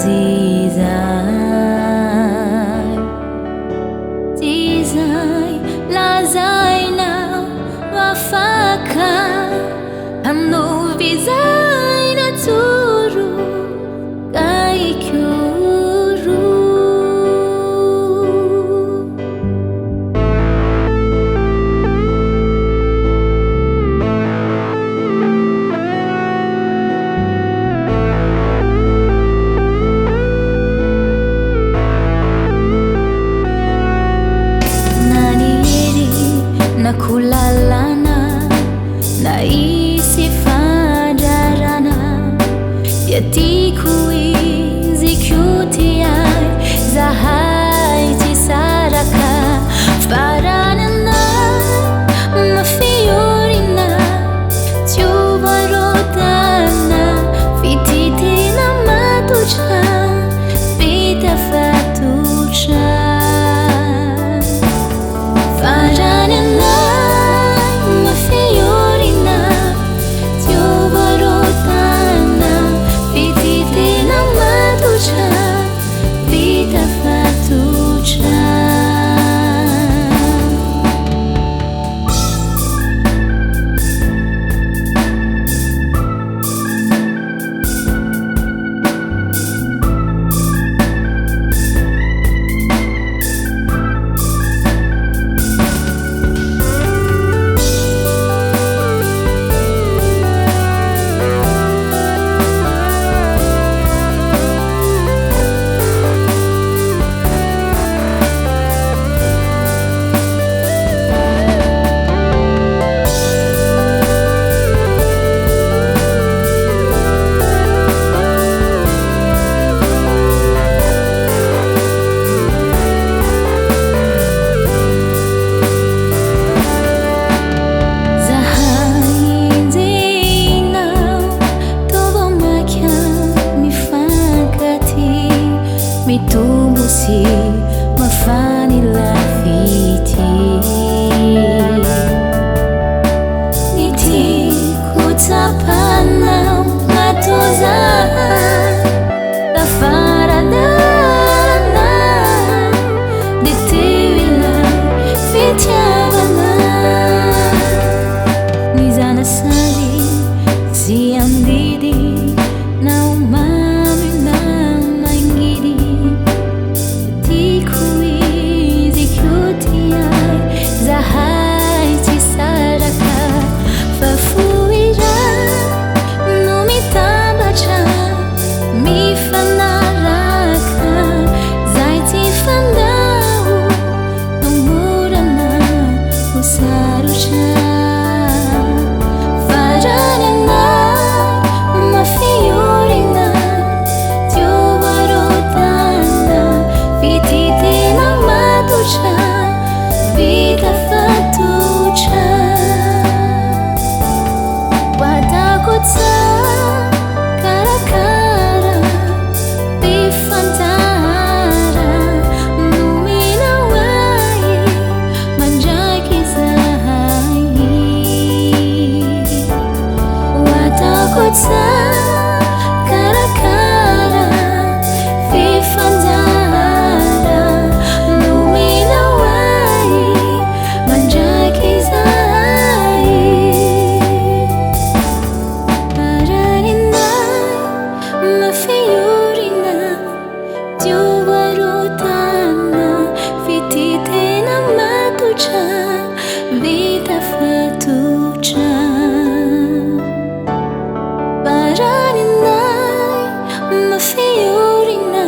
Di dài là dài nào và phá cả hanu vì dài đã turu kai kyuru nakulalana naisifadarana yatikui zikutiai zahai tisaraka faranana mafiorina tiuvarotana fititina matucha vita fatucha faranana mitumusi mafani lafiti niti kutapana matoza lafaradana ditewila fitiavana nizana sali siandidi na umami na mangidi zahai tisaraka fafuira no mitabacha mifanaraka zaiti fandau no murana usarucha faranana mafiorina tiovarotana fititina matucha vida fatucha watakutsa karakara bifantara numina wai manjaki zahai watakutsa karakara bifantara numina vita fatucha paraninai mafiorina